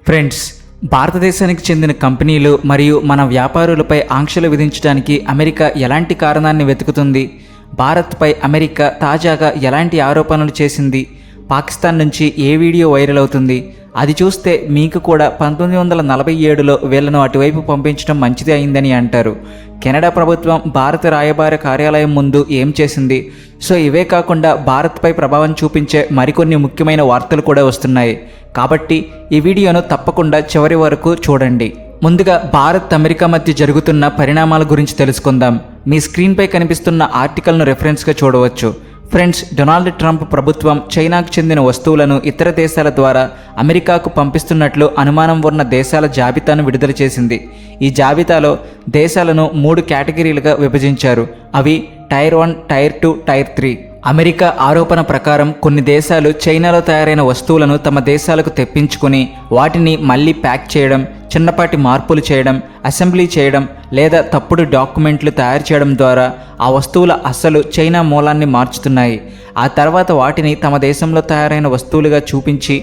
Friends, భారతదేశానికి చెందిన కంపెనీలు మరియు మన వ్యాపారులపై ఆంక్షలు విధించడానికి అమెరికా ఎలాంటి కారణాన్ని వెతుకుతుంది? భారత్పై అమెరికా తాజాగా ఎలాంటి ఆరోపణలు చేసింది? పాకిస్తాన్ నుంచి ఏ వీడియో వైరల్ అవుతుంది? అది చూస్తే మీకు కూడా 1947లో వీళ్లను అటువైపు పంపించడం మంచిదే అయిందని అంటారు. కెనడా ప్రభుత్వం భారత రాయబార కార్యాలయం ముందు ఏం చేసింది? సో ఇవే కాకుండా భారత్పై ప్రభావం చూపించే మరికొన్ని ముఖ్యమైన వార్తలు కూడా వస్తున్నాయి. కాబట్టి ఈ వీడియోను తప్పకుండా చివరి వరకు చూడండి. ముందుగా భారత్ అమెరికా మధ్య జరుగుతున్న పరిణామాల గురించి తెలుసుకుందాం. మీ స్క్రీన్పై కనిపిస్తున్న ఆర్టికల్ను రెఫరెన్స్గా చూడవచ్చు. ఫ్రెండ్స్, డొనాల్డ్ ట్రంప్ ప్రభుత్వం చైనాకు చెందిన వస్తువులను ఇతర దేశాల ద్వారా అమెరికాకు పంపిస్తున్నట్లు అనుమానం ఉన్న దేశాల జాబితాను విడుదల చేసింది. ఈ జాబితాలో దేశాలను 3 కేటగిరీలుగా విభజించారు. అవి టైర్ 1, టైర్ 2, టైర్ 3. అమెరికా ఆరోపణ ప్రకారం కొన్ని దేశాలు చైనాలో తయారైన వస్తువులను తమ దేశాలకు తెప్పించుకుని వాటిని మళ్ళీ ప్యాక్ చేయడం, చిన్నపాటి మార్పులు చేయడం, అసెంబ్లీ చేయడం లేదా తప్పుడు డాక్యుమెంట్లు తయారు చేయడం ద్వారా ఆ వస్తువుల అసలు చైనా మూలాన్ని మార్చుతున్నాయి. ఆ తర్వాత వాటిని తమ దేశంలో తయారైన వస్తువులుగా చూపించి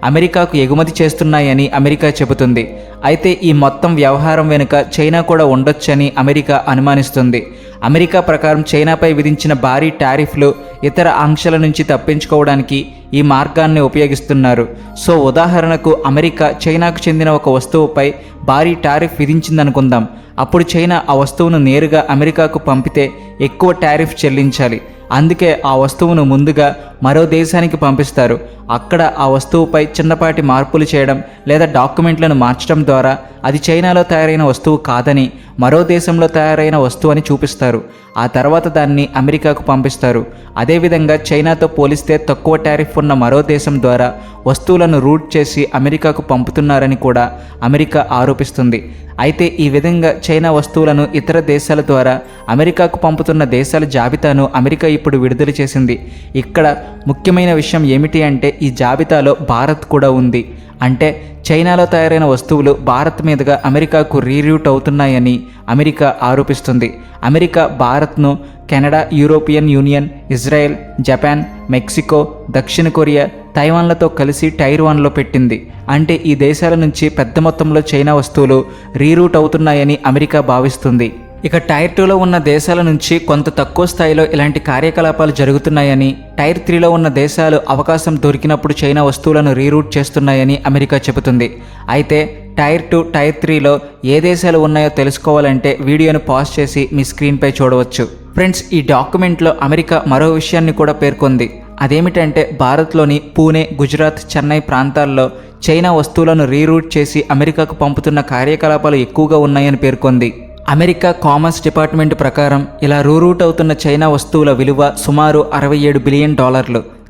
అమెరికాకు ఎగుమతి చేస్తున్నాయని అమెరికా చెబుతుంది. అయితే ఈ మొత్తం వ్యవహారం వెనుక చైనా కూడా ఉండొచ్చని అమెరికా అనుమానిస్తుంది. అమెరికా ప్రకారం చైనాపై విధించిన భారీ టారిఫ్లు ఇతర ఆంక్షల నుంచి తప్పించుకోవడానికి ఈ మార్గాన్ని ఉపయోగిస్తున్నారు. సో ఉదాహరణకు అమెరికా చైనాకు చెందిన ఒక వస్తువుపై భారీ టారిఫ్ విధించిందనుకుందాం. అప్పుడు చైనా ఆ వస్తువును నేరుగా అమెరికాకు పంపితే ఎక్కువ టారిఫ్ చెల్లించాలి. అందుకే ఆ వస్తువును ముందుగా మరో దేశానికి పంపిస్తారు. అక్కడ ఆ వస్తువుపై చిన్నపాటి మార్పులు చేయడం లేదా డాక్యుమెంట్లను మార్చడం ద్వారా అది చైనాలో తయారైన వస్తువు కాదని మరో దేశంలో తయారైన వస్తువు అని చూపిస్తారు. ఆ తర్వాత దాన్ని అమెరికాకు పంపిస్తారు. అదేవిధంగా చైనాతో పోలిస్తే తక్కువ టారిఫ్ ఉన్న మరో దేశం ద్వారా వస్తువులను రూట్ చేసి అమెరికాకు పంపుతున్నారని కూడా అమెరికా ఆరోపిస్తుంది. అయితే ఈ విధంగా చైనా వస్తువులను ఇతర దేశాల ద్వారా అమెరికాకు పంపుతున్న దేశాల జాబితాను అమెరికా ఇప్పుడు విడుదల చేసింది. ఇక్కడ ముఖ్యమైన విషయం ఏమిటి అంటే ఈ జాబితాలో భారత్ కూడా ఉంది. అంటే చైనాలో తయారైన వస్తువులు భారత్ మీదుగా అమెరికాకు రీరూట్ అవుతున్నాయని అమెరికా ఆరోపిస్తుంది. అమెరికా భారత్ను Canada, European union, Israel, Japan, Mexico, దక్షిణ కొరియా, తైవాన్లతో కలిసి టైర్ 1లో పెట్టింది. అంటే ఈ దేశాల నుంచి పెద్ద మొత్తంలో చైనా వస్తువులు రీరూట్ అవుతున్నాయని అమెరికా భావిస్తుంది. ఇక టైర్ 2లో ఉన్న దేశాల నుంచి కొంత తక్కువ స్థాయిలో ఇలాంటి కార్యకలాపాలు జరుగుతున్నాయని, టైర్ 3లో ఉన్న దేశాలు అవకాశం దొరికినప్పుడు చైనా వస్తువులను రీరూట్ చేస్తున్నాయని అమెరికా చెబుతుంది. అయితే టైర్ 2, టైర్ 3లో ఏ దేశాలు ఉన్నాయో తెలుసుకోవాలంటే వీడియోను పాజ్ చేసి మీ స్క్రీన్పై చూడవచ్చు. ఫ్రెండ్స్, ఈ డాక్యుమెంట్లో అమెరికా మరో విషయాన్ని కూడా పేర్కొంది. అదేమిటంటే భారత్లోని పూణే, గుజరాత్, చెన్నై ప్రాంతాల్లో చైనా వస్తువులను రీరూట్ చేసి అమెరికాకు పంపుతున్న కార్యకలాపాలు ఎక్కువగా ఉన్నాయని పేర్కొంది. అమెరికా కామర్స్ డిపార్ట్మెంట్ ప్రకారం ఇలా రూరూట్ అవుతున్న చైనా వస్తువుల విలువ సుమారు $67 బిలియన్.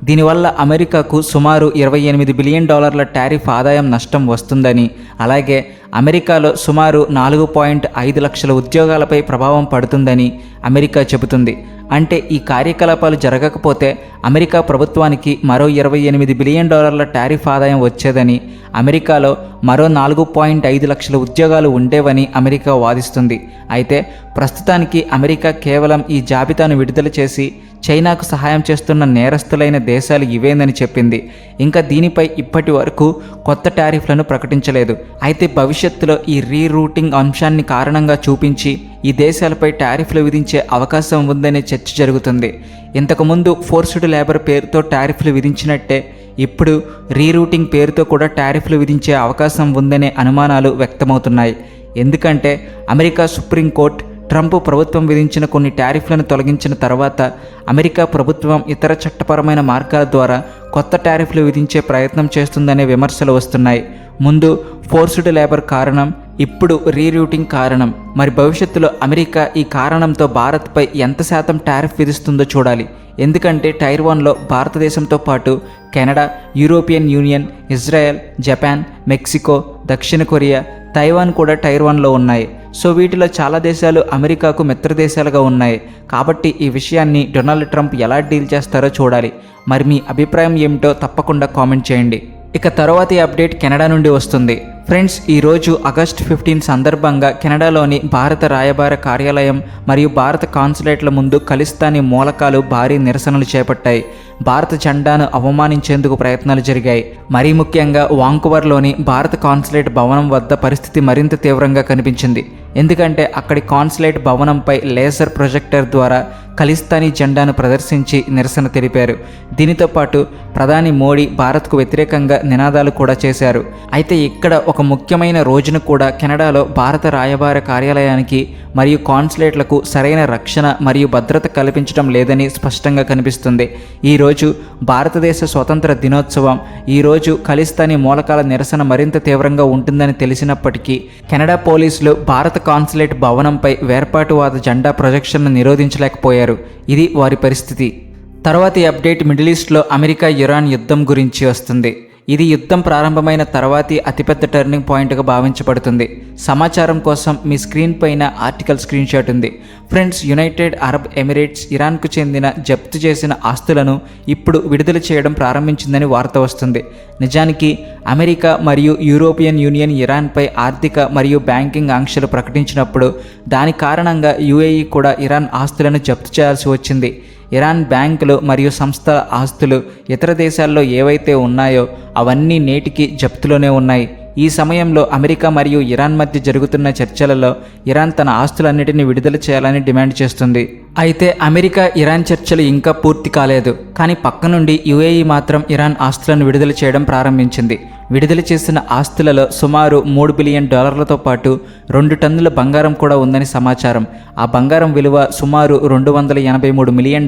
దీనివల్ల అమెరికాకు సుమారు $28 బిలియన్ టారిఫ్ ఆదాయం నష్టం వస్తుందని, అలాగే అమెరికాలో సుమారు 4.5 లక్షల ఉద్యోగాలపై ప్రభావం పడుతుందని అమెరికా చెబుతుంది. అంటే ఈ కార్యకలాపాలు జరగకపోతే అమెరికా ప్రభుత్వానికి మరో $28 బిలియన్ టారిఫ్ ఆదాయం వచ్చేదని, అమెరికాలో మరో 4.5 లక్షల ఉద్యోగాలు ఉండేవని అమెరికా వాదిస్తుంది. అయితే ప్రస్తుతానికి అమెరికా కేవలం ఈ జాబితాను విడుదల చేసి చైనాకు సహాయం చేస్తున్న నేరస్తులైన దేశాలు ఇవేనని చెప్పింది. ఇంకా దీనిపై ఇప్పటి వరకు కొత్త టారిఫ్లను ప్రకటించలేదు. అయితే భవిష్యత్తులో ఈ రీరూటింగ్ అంశాన్ని కారణంగా చూపించి ఈ దేశాలపై టారిఫ్లు విధించే అవకాశం ఉందనే చర్చ జరుగుతుంది. ఇంతకుముందు ఫోర్స్డ్ లేబర్ పేరుతో టారిఫ్లు విధించినట్టే ఇప్పుడు రీరూటింగ్ పేరుతో కూడా టారిఫ్లు విధించే అవకాశం ఉందనే అనుమానాలు వ్యక్తమవుతున్నాయి. ఎందుకంటే అమెరికా సుప్రీంకోర్టు ట్రంప్ ప్రభుత్వం విధించిన కొన్ని టారిఫ్లను తొలగించిన తర్వాత అమెరికా ప్రభుత్వం ఇతర చట్టపరమైన మార్గాల ద్వారా కొత్త టారిఫ్లు విధించే ప్రయత్నం చేస్తుందనే విమర్శలు వస్తున్నాయి. ముందు ఫోర్స్డ్ లేబర్ కారణం, ఇప్పుడు రీరూటింగ్ కారణం. మరి భవిష్యత్తులో అమెరికా ఈ కారణంతో భారత్పై ఎంత శాతం టారిఫ్ విధిస్తుందో చూడాలి. ఎందుకంటే టైర్ 1లో భారతదేశంతో పాటు Canada, European union, Israel, Japan, Mexico, దక్షిణ కొరియా, తైవాన్ కూడా టైర్ 1లో ఉన్నాయి. సో వీటిలో చాలా దేశాలు అమెరికాకు మిత్ర దేశాలుగా ఉన్నాయి. కాబట్టి ఈ విషయాన్ని డొనాల్డ్ ట్రంప్ ఎలా డీల్ చేస్తారో చూడాలి. మరి మీ అభిప్రాయం ఏమిటో తప్పకుండా కామెంట్ చేయండి. ఇక తరువాతి అప్డేట్ కెనడా నుండి వస్తుంది. ఫ్రెండ్స్, ఈరోజు ఆగస్టు 15 సందర్భంగా కెనడాలోని భారత రాయబార కార్యాలయం మరియు భారత కాన్సులేట్ల ముందు ఖలిస్తానీ మూలకాలు భారీ నిరసనలు చేపట్టాయి. భారత జెండాను అవమానించేందుకు ప్రయత్నాలు జరిగాయి. మరీ ముఖ్యంగా వాంకువర్లోని భారత కాన్సులేట్ భవనం వద్ద పరిస్థితి మరింత తీవ్రంగా కనిపించింది. ఎందుకంటే అక్కడి కాన్సులేట్ భవనంపై లేజర్ ప్రొజెక్టర్ ద్వారా ఖలిస్తానీ జెండాను ప్రదర్శించి నిరసన తెలిపారు. దీనితో పాటు ప్రధాని మోడీ భారత్కు వ్యతిరేకంగా నినాదాలు కూడా చేశారు. అయితే ఇక్కడ ఒక ముఖ్యమైన రోజును కూడా కెనడాలో భారత రాయబార కార్యాలయానికి మరియు కాన్సులేట్లకు సరైన రక్షణ మరియు భద్రత కల్పించడం లేదని స్పష్టంగా కనిపిస్తుంది. ఈరోజు భారతదేశ స్వతంత్ర దినోత్సవం. ఈరోజు ఖలిస్తానీ మూలకాల నిరసన మరింత తీవ్రంగా ఉంటుందని తెలిసినప్పటికీ కెనడా పోలీసులు భారత కాన్సులేట్ భవనంపై వేర్పాటువాద జెండా ప్రొజెక్షన్ను నిరోధించలేకపోయారు. ఇది వారి పరిస్థితి. తర్వాతి అప్డేట్ మిడిల్ ఈస్ట్లో అమెరికా ఇరాన్ యుద్ధం గురించి వస్తుంది. ఇది యుద్ధం ప్రారంభమైన తర్వాతి అతిపెద్ద టర్నింగ్ పాయింట్గా భావించబడుతుంది. సమాచారం కోసం మీ స్క్రీన్ పైన ఆర్టికల్ స్క్రీన్ షాట్ ఉంది. ఫ్రెండ్స్, యునైటెడ్ అరబ్ ఎమిరేట్స్ ఇరాన్కు చెందిన జప్తు చేసిన ఆస్తులను ఇప్పుడు విడుదల చేయడం ప్రారంభించిందని వార్త వస్తుంది. నిజానికి అమెరికా మరియు యూరోపియన్ యూనియన్ ఇరాన్పై ఆర్థిక మరియు బ్యాంకింగ్ ఆంక్షలు ప్రకటించినప్పుడు దాని కారణంగా యుఏఈ కూడా ఇరాన్ ఆస్తులను జప్తు చేయాల్సి వచ్చింది. ఇరాన్ బ్యాంకులు మరియు సంస్థల ఆస్తులు ఇతర దేశాల్లో ఏవైతే ఉన్నాయో అవన్నీ నేటికి జప్తులోనే ఉన్నాయి. ఈ సమయంలో అమెరికా మరియు ఇరాన్ మధ్య జరుగుతున్న చర్చలలో ఇరాన్ తన ఆస్తులన్నిటిని విడుదల చేయాలని డిమాండ్ చేస్తుంది. అయితే అమెరికా ఇరాన్ చర్చలు ఇంకా పూర్తి కాలేదు. కానీ పక్క నుండి యుఏఈ మాత్రం ఇరాన్ ఆస్తులను విడుదల చేయడం ప్రారంభించింది. విడుదల చేసిన ఆస్తులలో సుమారు $3 బిలియన్ పాటు 2 టన్నుల బంగారం కూడా ఉందని సమాచారం. ఆ బంగారం విలువ సుమారు $283 మిలియన్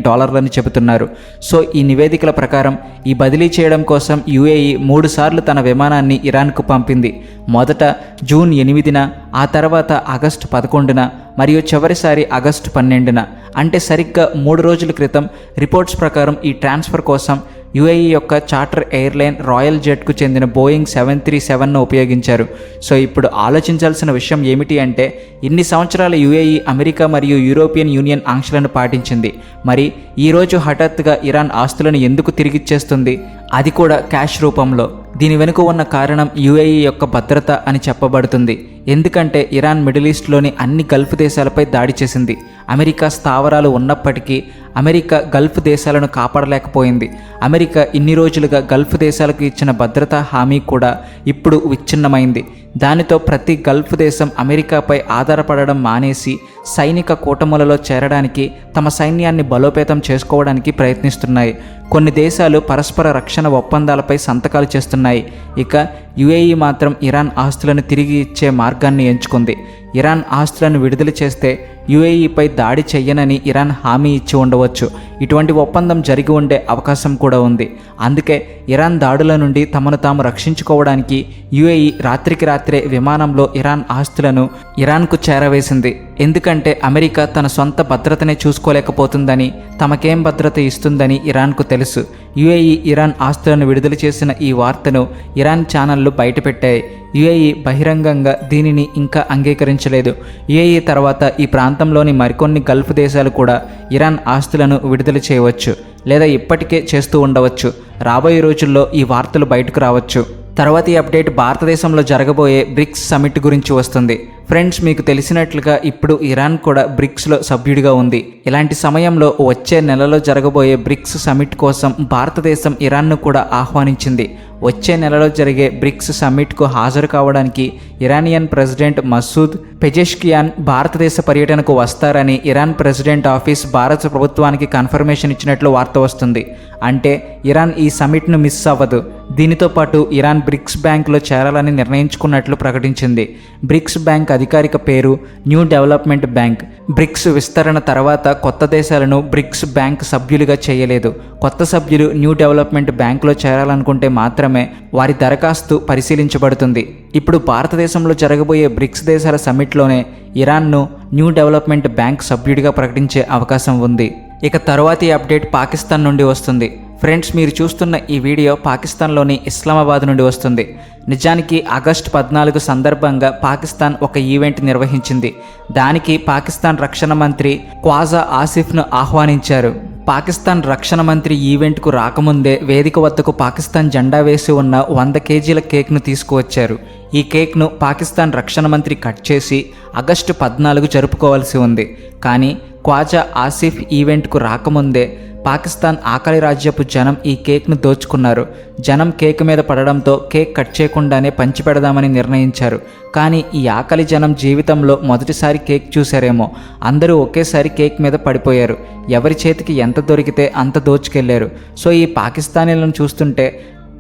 చెబుతున్నారు. సో ఈ నివేదికల ప్రకారం ఈ బదిలీ చేయడం కోసం యుఏఈ 3 సార్లు తన విమానాన్ని ఇరాన్కు పంపింది. మొదట జూన్ 8న, ఆ తర్వాత ఆగస్టు 11న మరియు చివరిసారి ఆగస్టు 12న. అంటే సరిగ్గా 3 రోజుల క్రితం రిపోర్ట్స్ ప్రకారం ఈ ట్రాన్స్ఫర్ కోసం యుఏఈ యొక్క చార్టర్ ఎయిర్లైన్ రాయల్ జెట్కు చెందిన బోయింగ్ 737ను ఉపయోగించారు. సో ఇప్పుడు ఆలోచించాల్సిన విషయం ఏమిటి అంటే, ఇన్ని సంవత్సరాల యుఏఈ అమెరికా మరియు యూరోపియన్ యూనియన్ ఆంక్షలను పాటించింది. మరి ఈరోజు హఠాత్తుగా ఇరాన్ ఆస్తులను ఎందుకు తిరిగిచ్చేస్తుంది, అది కూడా క్యాష్ రూపంలో? దీని వెనుక ఉన్న కారణం యుఏఈ యొక్క భద్రత అని చెప్పబడుతుంది. ఎందుకంటే ఇరాన్ మిడిల్ ఈస్ట్లోని అన్ని గల్ఫ్ దేశాలపై దాడి చేసింది. అమెరికా స్థావరాలు ఉన్నప్పటికీ అమెరికా గల్ఫ్ దేశాలను కాపాడలేకపోయింది. అమెరికా ఇన్ని రోజులుగా గల్ఫ్ దేశాలకు ఇచ్చిన భద్రతా హామీ కూడా ఇప్పుడు విచ్ఛిన్నమైంది. దానితో ప్రతి గల్ఫ్ దేశం అమెరికాపై ఆధారపడడం మానేసి సైనిక కూటములలో చేరడానికి, తమ సైన్యాన్ని బలోపేతం చేసుకోవడానికి ప్రయత్నిస్తున్నాయి. కొన్ని దేశాలు పరస్పర రక్షణ ఒప్పందాలపై సంతకాలు చేస్తున్నాయి. ఇక యుఏఈ మాత్రం ఇరాన్ ఆస్తులను తిరిగి ఇచ్చే మార్గాన్ని ఎంచుకుంది. ఇరాన్ ఆస్తులను విడుదల చేస్తే యుఏఈపై దాడి చెయ్యనని ఇరాన్ హామీ ఇచ్చి ఉండవచ్చు. ఇటువంటి ఒప్పందం జరిగి ఉండే అవకాశం కూడా ఉంది. అందుకే ఇరాన్ దాడుల నుండి తమను తాము రక్షించుకోవడానికి యుఏఈ రాత్రికి రాత్రే విమానంలో ఇరాన్ ఆస్తులను ఇరాన్కు చేరవేసింది. ఎందుకంటే అమెరికా తన సొంత భద్రతనే చూసుకోలేకపోతుందని, తమకేం భద్రత ఇస్తుందని ఇరాన్కు తెలుసు. యుఏఈ ఇరాన్ ఆస్తులను విడుదల చేసిన ఈ వార్తను ఇరాన్ ఛానళ్లు బయటపెట్టాయి. యుఏఈ బహిరంగంగా దీనిని ఇంకా అంగీకరించలేదు. యుఏఈ తర్వాత ఈ ప్రాంతంలోని మరికొన్ని గల్ఫ్ దేశాలు కూడా ఇరాన్ ఆస్తులను విడుదల చేయవచ్చు, లేదా ఇప్పటికే చేస్తూ ఉండవచ్చు. రాబోయే రోజుల్లో ఈ వార్తలు బయటకు రావచ్చు. తర్వాతి అప్డేట్ భారతదేశంలో జరగబోయే బ్రిక్స్ సమిట్ గురించి వస్తుంది. ఫ్రెండ్స్, మీకు తెలిసినట్లుగా ఇప్పుడు ఇరాన్ కూడా బ్రిక్స్లో సభ్యుడిగా ఉంది. ఇలాంటి సమయంలో వచ్చే నెలలో జరగబోయే బ్రిక్స్ సమిట్ కోసం భారతదేశం ఇరాన్ను కూడా ఆహ్వానించింది. వచ్చే నెలలో జరిగే బ్రిక్స్ సమ్మిట్కు హాజరు కావడానికి ఇరానియన్ ప్రెసిడెంట్ మసూద్ పెజెష్కియాన్ భారతదేశ పర్యటనకు వస్తారని ఇరాన్ ప్రెసిడెంట్ ఆఫీస్ భారత ప్రభుత్వానికి కన్ఫర్మేషన్ ఇచ్చినట్లు వార్త వస్తుంది. అంటే ఇరాన్ ఈ సమ్మిట్ను మిస్ అవ్వదు. దీనితో పాటు ఇరాన్ బ్రిక్స్ బ్యాంక్లో చేరాలని నిర్ణయించుకున్నట్లు ప్రకటించింది. బ్రిక్స్ బ్యాంక్ అధికారిక పేరు న్యూ డెవలప్మెంట్ బ్యాంక్. బ్రిక్స్ విస్తరణ తర్వాత కొత్త దేశాలను బ్రిక్స్ బ్యాంక్ సభ్యులుగా చేయలేదు. కొత్త సభ్యులు న్యూ డెవలప్మెంట్ బ్యాంక్లో చేరాలనుకుంటే మాత్రమే వారి దరఖాస్తు పరిశీలించబడుతుంది. ఇప్పుడు భారతదేశంలో జరగబోయే బ్రిక్స్ దేశాల సమ్మిట్లోనే ఇరాన్ను న్యూ డెవలప్మెంట్ బ్యాంక్ సభ్యుడిగా ప్రకటించే అవకాశం ఉంది. ఇక తరువాతి అప్డేట్ పాకిస్తాన్ నుండి వస్తుంది. ఫ్రెండ్స్, మీరు చూస్తున్న ఈ వీడియో పాకిస్తాన్లోని ఇస్లామాబాద్ నుండి వస్తుంది. నిజానికి ఆగస్టు 14 సందర్భంగా పాకిస్తాన్ ఒక ఈవెంట్ నిర్వహించింది. దానికి పాకిస్తాన్ రక్షణ మంత్రి ఖ్వాజా ఆసిఫ్ను ఆహ్వానించారు. పాకిస్తాన్ రక్షణ మంత్రి ఈవెంట్కు రాకముందే వేదిక వద్దకు పాకిస్తాన్ జెండా వేసి ఉన్న 100 కేజీల కేక్ను తీసుకువచ్చారు. ఈ కేక్ను పాకిస్తాన్ రక్షణ మంత్రి కట్ చేసి ఆగస్టు 14 జరుపుకోవాల్సి ఉంది. కానీ ఖ్వాజా ఆసిఫ్ ఈవెంట్కు రాకముందే పాకిస్తాన్ ఆకలి రాజ్యపు జనం ఈ కేక్ను దోచుకున్నారు. జనం కేక్ మీద పడడంతో కేక్ కట్ చేయకుండానే పంచిపెడదామని నిర్ణయించారు. కానీ ఈ ఆకలి జనం జీవితంలో మొదటిసారి కేక్ చూశారేమో. అందరూ ఒకేసారి కేక్ మీద పడిపోయారు. ఎవరి చేతికి ఎంత దొరికితే అంత దోచుకెళ్లారు. సో ఈ పాకిస్తానీలను చూస్తుంటే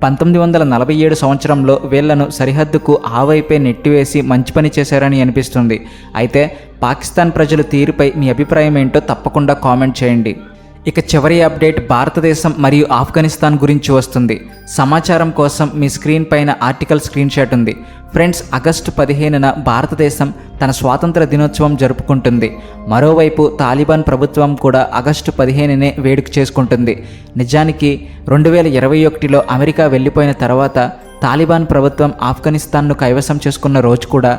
1947 సంవత్సరంలో వీళ్లను సరిహద్దుకు ఆ వైపే నెట్టివేసి మంచి పని చేశారని అనిపిస్తుంది. అయితే పాకిస్తాన్ ప్రజల తీరుపై మీ అభిప్రాయం ఏంటో తప్పకుండా కామెంట్ చేయండి. ఇక చివరి అప్డేట్ భారతదేశం మరియు ఆఫ్ఘనిస్తాన్ గురించి వస్తుంది. సమాచారం కోసం మీ స్క్రీన్ పైన ఆర్టికల్ స్క్రీన్ షాట్ ఉంది. ఫ్రెండ్స్, ఆగస్టు 15న భారతదేశం తన స్వాతంత్ర దినోత్సవం జరుపుకుంటుంది. మరోవైపు తాలిబాన్ ప్రభుత్వం కూడా ఆగస్టు 15నే వేడుక చేసుకుంటుంది. నిజానికి 2021లో అమెరికా వెళ్ళిపోయిన తర్వాత తాలిబాన్ ప్రభుత్వం ఆఫ్ఘనిస్తాన్ను కైవసం చేసుకున్న రోజు కూడా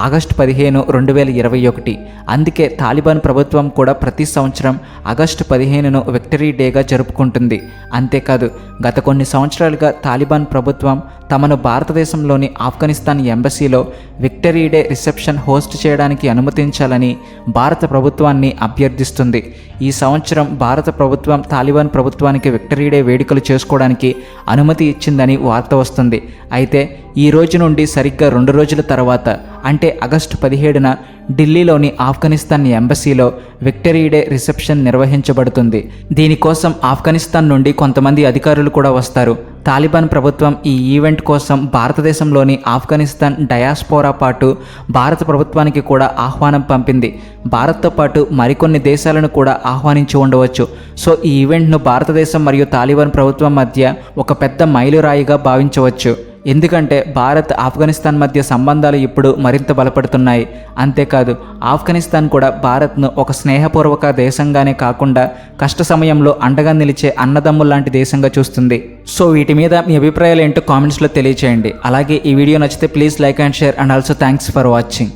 ఆగస్టు 15, 2021. అందుకే తాలిబాన్ ప్రభుత్వం కూడా ప్రతి సంవత్సరం ఆగస్టు 15ను విక్టరీ డేగా జరుపుకుంటుంది. అంతేకాదు, గత కొన్ని సంవత్సరాలుగా తాలిబాన్ ప్రభుత్వం తమను భారతదేశంలోని ఆఫ్ఘనిస్తాన్ ఎంబసీలో విక్టరీ డే రిసెప్షన్ హోస్ట్ చేయడానికి అనుమతించాలని భారత ప్రభుత్వాన్ని అభ్యర్థిస్తుంది. ఈ సంవత్సరం భారత ప్రభుత్వం తాలిబాన్ ప్రభుత్వానికి విక్టరీ డే వేడుకలు చేసుకోవడానికి అనుమతి ఇచ్చిందని వార్త వస్తుంది. అయితే ఈ రోజు నుండి సరిగ్గా 2 రోజుల తర్వాత అంటే ఆగస్టు 17న ఢిల్లీలోని ఆఫ్ఘనిస్తాన్ ఎంబసీలో విక్టరీ డే రిసెప్షన్ నిర్వహించబడుతుంది. దీనికోసం ఆఫ్ఘనిస్తాన్ నుండి కొంతమంది అధికారులు కూడా వస్తారు. తాలిబాన్ ప్రభుత్వం ఈ ఈవెంట్ కోసం భారతదేశంలోని ఆఫ్ఘనిస్తాన్ డయాస్పోరా పాటు భారత ప్రభుత్వానికి కూడా ఆహ్వానం పంపింది. భారత్తో పాటు మరికొన్ని దేశాలను కూడా ఆహ్వానించి ఉండవచ్చు. సో ఈ ఈవెంట్ను భారతదేశం మరియు తాలిబాన్ ప్రభుత్వం మధ్య ఒక పెద్ద మైలురాయిగా భావించవచ్చు. ఎందుకంటే భారత్ ఆఫ్ఘనిస్తాన్ మధ్య సంబంధాలు ఇప్పుడు మరింత బలపడుతున్నాయి. అంతేకాదు, ఆఫ్ఘనిస్తాన్ కూడా భారత్ను ఒక స్నేహపూర్వక దేశంగానే కాకుండా కష్ట సమయంలో అండగా నిలిచే అన్నదమ్ములాంటి దేశంగా చూస్తుంది. సో వీటి మీద మీ అభిప్రాయాలు ఏంటో కామెంట్స్లో తెలియచేయండి. అలాగే ఈ వీడియో నచ్చితే please like and share and also thanks for watching.